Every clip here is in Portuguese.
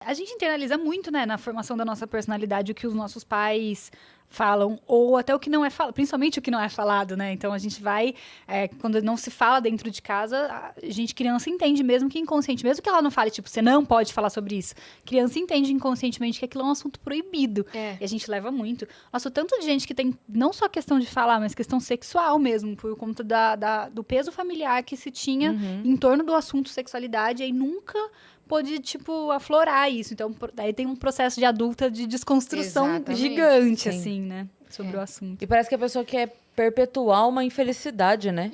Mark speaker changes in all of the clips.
Speaker 1: A gente internaliza muito, né, na formação da nossa personalidade, o que os nossos pais falam, ou até o que não é falado, principalmente o que não é falado, né? Então, a gente vai, quando não se fala dentro de casa, a gente, criança, entende mesmo que inconsciente, mesmo que ela não fale, tipo, você não pode falar sobre isso. Criança entende inconscientemente que aquilo é um assunto proibido. E a gente leva muito. Nossa, o tanto de gente que tem, não só questão de falar, mas questão sexual mesmo, por conta do peso familiar que se tinha em torno do assunto sexualidade, e aí nunca pôde, tipo, aflorar isso. Então, daí tem um processo de adulta de desconstrução gigante, assim, né? Sobre o assunto.
Speaker 2: E parece que a pessoa quer perpetuar uma infelicidade, né?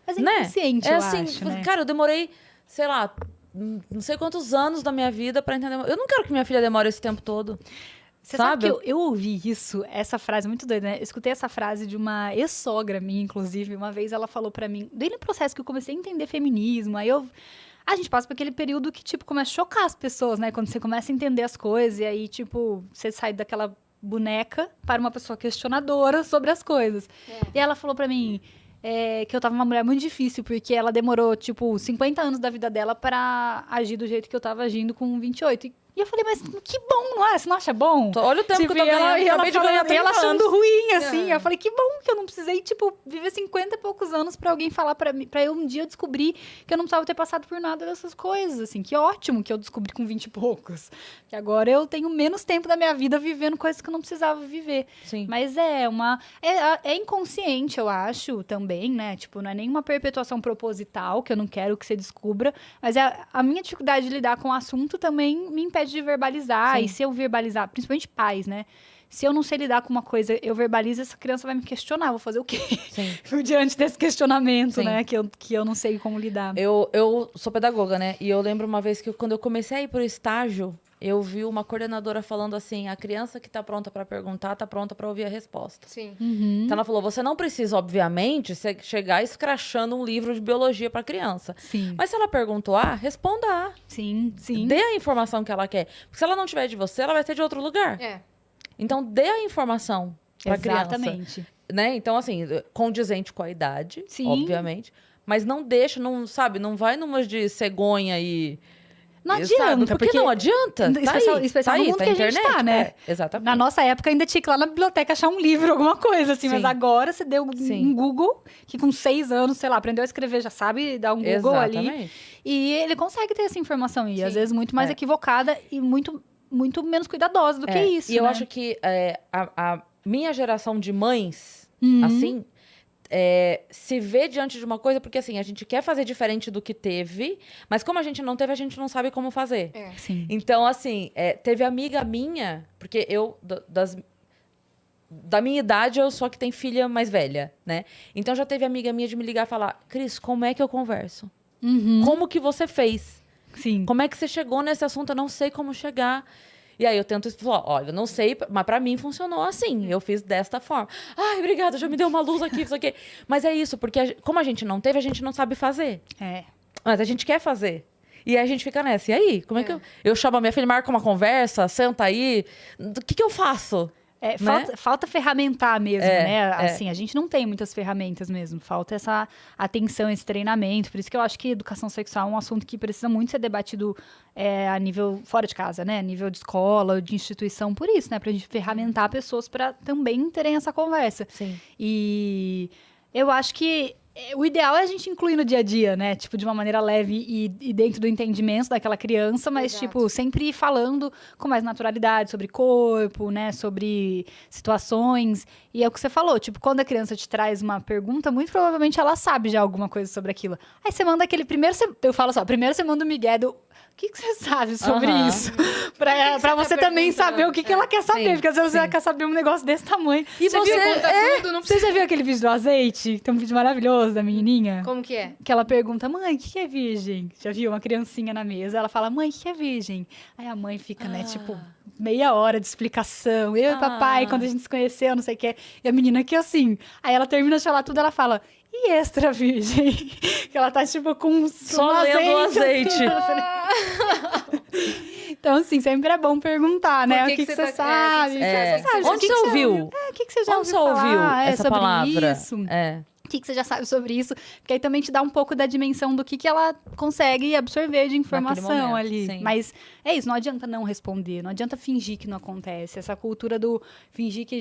Speaker 1: Mas é inconsciente, eu
Speaker 2: assim,
Speaker 1: acho, né?
Speaker 2: Cara, eu demorei, sei lá, não sei quantos anos da minha vida pra entender. Eu não quero que minha filha demore esse tempo todo.
Speaker 1: Você sabe que eu ouvi isso, essa frase muito doida, né? Eu escutei essa frase de uma ex-sogra minha, inclusive. Uma vez ela falou pra mim, daí no processo que eu comecei a entender feminismo, aí a gente passa por aquele período que, tipo, começa a chocar as pessoas, né? Quando você começa a entender as coisas, e aí, tipo, você sai daquela boneca para uma pessoa questionadora sobre as coisas. E ela falou pra mim que eu tava uma mulher muito difícil, porque ela demorou, tipo, 50 anos da vida dela pra agir do jeito que eu tava agindo com 28. E eu falei, mas que bom, não é? Você não acha bom?
Speaker 2: Olha o tempo que eu tô ganhando.
Speaker 1: E ela achando ruim, assim.
Speaker 2: Uhum.
Speaker 1: Eu falei, que bom que eu não precisei, tipo, viver 50 e poucos anos pra alguém falar pra mim, pra eu um dia descobrir que eu não precisava ter passado por nada dessas coisas, assim. Que ótimo que eu descobri com 20 e poucos. Que agora eu tenho menos tempo da minha vida vivendo coisas que eu não precisava viver.
Speaker 2: Sim.
Speaker 1: Mas é inconsciente, eu acho, também, né? Tipo, não é nenhuma perpetuação proposital, que eu não quero que você descubra. Mas a minha dificuldade de lidar com o assunto também me impede de verbalizar.
Speaker 2: Sim.
Speaker 1: E se eu verbalizar, principalmente pais, né? Se eu não sei lidar com uma coisa, eu verbalizo, essa criança vai me questionar. Vou fazer o quê?
Speaker 2: Sim.
Speaker 1: Diante desse questionamento,
Speaker 2: Sim.
Speaker 1: né? Que eu não sei como lidar.
Speaker 2: Eu sou pedagoga, né? E eu lembro uma vez que quando eu comecei a ir pro estágio, eu vi uma coordenadora falando assim, a criança que tá pronta pra perguntar, tá pronta pra ouvir a resposta.
Speaker 3: Sim.
Speaker 2: Então ela falou, você não precisa, obviamente, chegar escrachando um livro de biologia pra criança.
Speaker 1: Sim.
Speaker 2: Mas se ela perguntou A, responda A.
Speaker 1: Sim, sim.
Speaker 2: Dê a informação que ela quer. Porque se ela não tiver de você, ela vai ter de outro lugar. Então, dê a informação pra criança.
Speaker 1: Exatamente.
Speaker 2: Né? Então, assim, condizente com a idade,
Speaker 1: Sim.
Speaker 2: obviamente. Mas não deixa, não vai numas de cegonha e...
Speaker 1: Não adianta.
Speaker 2: Porque não adianta.
Speaker 1: Especial no mundo que a gente tá, né?
Speaker 2: Exatamente.
Speaker 1: Na nossa época, ainda tinha que ir lá na biblioteca achar um livro, alguma coisa, assim.
Speaker 2: Sim.
Speaker 1: Mas agora, você deu
Speaker 2: Sim.
Speaker 1: um Google, que com 6 anos, sei lá, aprendeu a escrever, já sabe dar um Google ali. E ele consegue ter essa informação. E, às vezes, muito mais equivocada e muito menos cuidadosa do que isso,
Speaker 2: E eu
Speaker 1: né?
Speaker 2: acho que a minha geração de mães, assim... se vê diante de uma coisa, porque assim, a gente quer fazer diferente do que teve, mas como a gente não teve, a gente não sabe como fazer.
Speaker 1: Sim.
Speaker 2: Então, assim, teve amiga minha, porque eu, da minha idade, eu sou a que tem filha mais velha, né? Então já teve amiga minha de me ligar e falar, Cris, como é que eu converso? Como que você fez?
Speaker 1: Sim.
Speaker 2: Como é que você chegou nesse assunto? Eu não sei como chegar. E aí eu tento falar, olha, eu não sei, mas pra mim funcionou assim. Eu fiz desta forma. Ai, obrigada, já me deu uma luz aqui, isso aqui. Mas é isso, porque como a gente não teve, a gente não sabe fazer. Mas a gente quer fazer. E aí a gente fica nessa. E aí, como é que eu chamo a minha filha, marco uma conversa, senta aí. O que eu faço?
Speaker 1: Falta ferramentar mesmo, né? Assim, a gente não tem muitas ferramentas mesmo. Falta essa atenção, esse treinamento. Por isso que eu acho que educação sexual é um assunto que precisa muito ser debatido a nível fora de casa, né? A nível de escola, de instituição. Por isso, né? Pra gente ferramentar pessoas para também terem essa conversa.
Speaker 2: Sim.
Speaker 1: E eu acho que o ideal é a gente incluir no dia a dia, né? Tipo, de uma maneira leve e dentro do entendimento daquela criança, mas, tipo, sempre falando com mais naturalidade sobre corpo, né? Sobre situações. E é o que você falou, tipo, quando a criança te traz uma pergunta, muito provavelmente ela sabe já alguma coisa sobre aquilo. Aí você manda aquele primeiro... Eu falo só, primeiro você manda o Miguel do... O que você sabe sobre isso? Pra você também saber o que ela quer saber. Porque às vezes ela quer saber um negócio desse tamanho.
Speaker 3: E você conta tudo, não
Speaker 1: Você já viu aquele vídeo do azeite? Tem um vídeo maravilhoso da menininha.
Speaker 3: Como que é?
Speaker 1: Que ela pergunta, mãe, o que é virgem? Já viu? Uma criancinha na mesa. Ela fala, mãe, o que é virgem? Aí a mãe fica, né, tipo, meia hora de explicação. Eu e papai, quando a gente se conheceu, não sei o que. E a menina aqui assim. Aí ela termina de falar tudo, ela fala... E extra virgem? Que ela tá, tipo, com
Speaker 2: só lendo o azeite.
Speaker 1: Então, assim, sempre é bom perguntar, né? O que você sabe?
Speaker 2: Onde você ouviu?
Speaker 1: O que você já
Speaker 2: Onde
Speaker 1: ouviu
Speaker 2: você ouviu
Speaker 1: falar?
Speaker 2: essa
Speaker 1: sobre
Speaker 2: palavra?
Speaker 1: isso? O que você já sabe sobre isso? Porque aí também te dá um pouco da dimensão do que ela consegue absorver de informação
Speaker 2: momento,
Speaker 1: ali.
Speaker 2: sim.
Speaker 1: Mas é isso, não adianta não responder, não adianta fingir que não acontece. Essa cultura do fingir que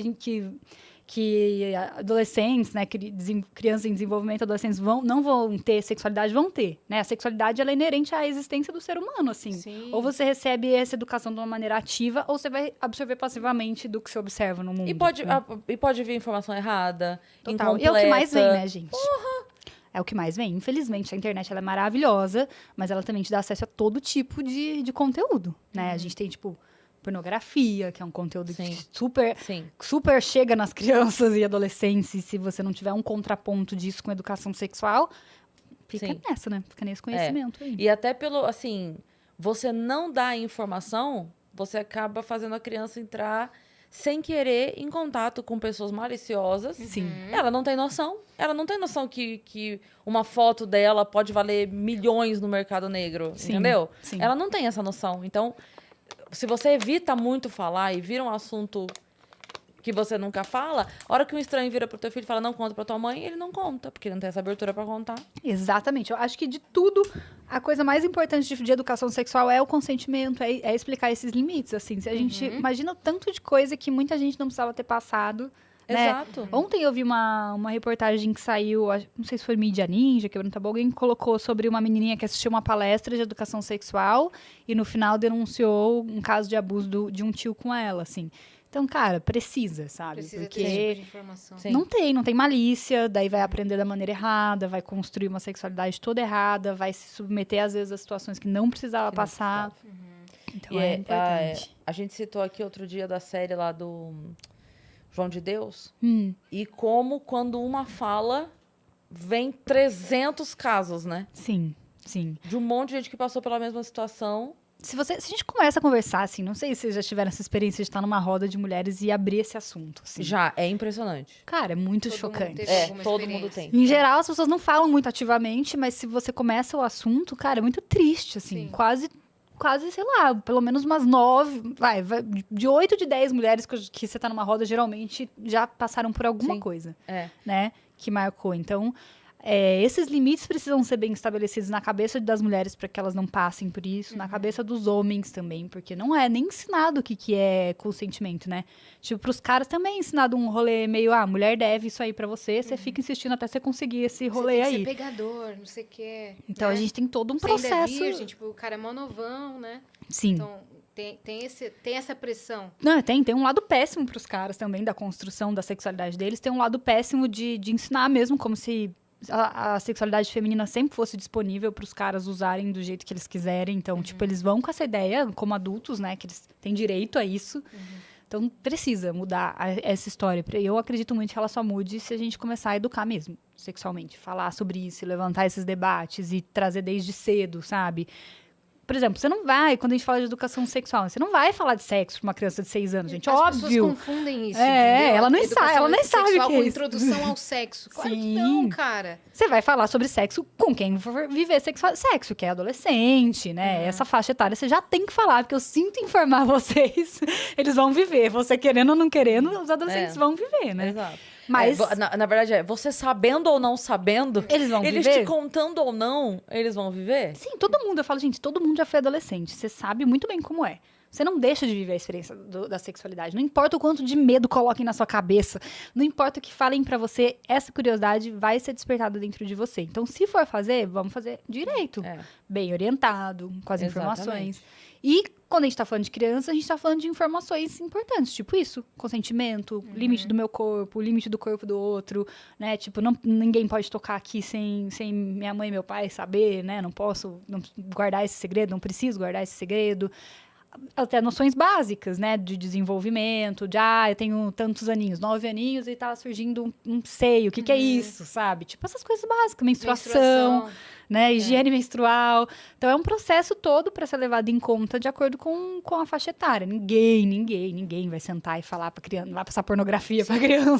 Speaker 1: adolescentes, né, crianças em desenvolvimento, adolescentes não vão ter sexualidade, vão ter, né? A sexualidade, ela é inerente à existência do ser humano, assim.
Speaker 3: Sim.
Speaker 1: Ou você recebe essa educação de uma maneira ativa, ou você vai absorver passivamente do que você observa no mundo.
Speaker 2: E pode vir informação errada,
Speaker 1: Total. E é o que mais vem, né, gente? É o que mais vem. Infelizmente, a internet ela é maravilhosa, mas ela também te dá acesso a todo tipo de conteúdo, né? A gente tem, tipo, pornografia, que é um conteúdo
Speaker 2: Sim.
Speaker 1: que super,
Speaker 2: Sim.
Speaker 1: super chega nas crianças e adolescentes. E se você não tiver um contraponto disso com educação sexual, fica
Speaker 2: Sim.
Speaker 1: nessa, né? Fica nesse conhecimento aí.
Speaker 2: E até pelo, assim, você não dá informação, você acaba fazendo a criança entrar sem querer em contato com pessoas maliciosas.
Speaker 1: Sim.
Speaker 2: Ela não tem noção. Ela não tem noção que uma foto dela pode valer milhões no mercado negro,
Speaker 1: Sim,
Speaker 2: entendeu?
Speaker 1: sim.
Speaker 2: Ela não tem essa noção. Então, se você evita muito falar e vira um assunto que você nunca fala, a hora que um estranho vira pro teu filho e fala, não conta pra tua mãe, ele não conta, porque ele não tem essa abertura pra contar.
Speaker 1: Exatamente. Eu acho que de tudo, a coisa mais importante de educação sexual é o consentimento, é explicar esses limites, assim. Se a gente imagina o tanto de coisa que muita gente não precisava ter passado, né?
Speaker 2: Exato.
Speaker 1: Ontem eu vi uma reportagem que saiu, não sei se foi Mídia Ninja, Quebrando Tabu, alguém colocou sobre uma menininha que assistiu uma palestra de educação sexual e no final denunciou um caso de abuso de um tio com ela, assim. Então, cara, precisa, sabe?
Speaker 3: Precisa
Speaker 1: Porque
Speaker 3: ter esse tipo de informação.
Speaker 2: Sim.
Speaker 1: não tem malícia, daí vai aprender da maneira errada, vai construir uma sexualidade toda errada, vai se submeter, às vezes, a situações que não precisava
Speaker 2: Que não
Speaker 1: passar. Então,
Speaker 2: E
Speaker 1: é importante.
Speaker 2: a gente citou aqui outro dia da série lá do João de Deus.
Speaker 1: Hum,
Speaker 2: E como, quando uma fala, vem 300 casos, né?
Speaker 1: sim, sim.
Speaker 2: De um monte de gente que passou pela mesma situação.
Speaker 1: Se a gente começa a conversar, assim, não sei se vocês já tiveram essa experiência de estar numa roda de mulheres e abrir esse assunto, assim.
Speaker 2: Já, é impressionante.
Speaker 1: Cara, é muito
Speaker 3: Todo mundo
Speaker 1: chocante.
Speaker 3: teve alguma
Speaker 2: Todo
Speaker 3: experiência.
Speaker 2: mundo tem.
Speaker 1: Em geral, as pessoas não falam muito ativamente, mas se você começa o assunto, cara, é muito triste, assim.
Speaker 3: Sim.
Speaker 1: Quase, sei lá, pelo menos umas 9, de 8 de 10 mulheres que você tá numa roda, geralmente já passaram por alguma
Speaker 2: Sim.
Speaker 1: coisa,
Speaker 2: É.
Speaker 1: né, que marcou. Então, esses limites precisam ser bem estabelecidos na cabeça das mulheres para que elas não passem por isso, na cabeça dos homens também, porque não é nem ensinado o que é consentimento, né? Tipo, pros caras também é ensinado um rolê meio, mulher deve isso aí pra você, você fica insistindo até você conseguir esse rolê
Speaker 3: Você tem
Speaker 1: aí.
Speaker 3: que ser pegador, não sei o quê.
Speaker 1: Então,
Speaker 3: né?
Speaker 1: a gente tem todo um
Speaker 3: Você ainda
Speaker 1: processo.
Speaker 3: é virgem, tipo, o cara é mó novão, né?
Speaker 1: Sim.
Speaker 3: Então, tem essa pressão.
Speaker 1: Não, tem um lado péssimo pros caras também, da construção da sexualidade deles. Tem um lado péssimo de ensinar mesmo, como se a sexualidade feminina sempre fosse disponível pros caras usarem do jeito que eles quiserem. Então, tipo, eles vão com essa ideia, como adultos, né, que eles têm direito a isso. Então, precisa mudar essa história. Eu acredito muito que ela só mude se a gente começar a educar mesmo, sexualmente. Falar sobre isso, levantar esses debates e trazer desde cedo, sabe? Por exemplo, você não vai, quando a gente fala de educação sexual, você não vai falar de sexo pra uma criança de 6 anos, gente.
Speaker 3: As
Speaker 1: Óbvio.
Speaker 3: pessoas confundem isso,
Speaker 1: É,
Speaker 3: entendeu?
Speaker 1: ela nem
Speaker 3: Educação
Speaker 1: sabe- ela nem sabe o
Speaker 3: sexual
Speaker 1: que é
Speaker 3: com
Speaker 1: isso.
Speaker 3: introdução ao sexo. Claro que
Speaker 1: Sim.
Speaker 3: não, cara.
Speaker 1: Você vai falar sobre sexo com quem for viver sexo, que é adolescente, né? Essa faixa etária você já tem que falar, porque eu sinto informar vocês. Eles vão viver. Você querendo ou não querendo, os adolescentes vão viver, né?
Speaker 2: Exato.
Speaker 1: Mas
Speaker 2: Na verdade, você sabendo ou não sabendo,
Speaker 1: eles vão
Speaker 2: eles
Speaker 1: viver.
Speaker 2: te contando ou não, eles vão viver?
Speaker 1: Sim, todo mundo. Eu falo, gente, todo mundo já foi adolescente. Você sabe muito bem como é. Você não deixa de viver a experiência da sexualidade. Não importa o quanto de medo coloquem na sua cabeça. Não importa o que falem pra você. Essa curiosidade vai ser despertada dentro de você. Então, se for fazer, vamos fazer direito.
Speaker 2: É.
Speaker 1: Bem orientado, com as
Speaker 2: Exatamente.
Speaker 1: informações. E quando a gente tá falando de criança, a gente tá falando de informações importantes. Tipo isso. Consentimento, limite do meu corpo, limite do corpo do outro. Né? Tipo, ninguém pode tocar aqui sem minha mãe e meu pai saber, né? Não posso guardar esse segredo, não preciso guardar esse segredo. Até noções básicas, né? De desenvolvimento, eu tenho tantos aninhos, 9 aninhos, e tá surgindo um seio. O que é isso, sabe? Tipo, essas coisas básicas. Menstruação, né? Higiene menstrual. Então, é um processo todo para ser levado em conta de acordo com a faixa etária. Ninguém vai sentar e falar pra criança, não vai passar pornografia pra criança.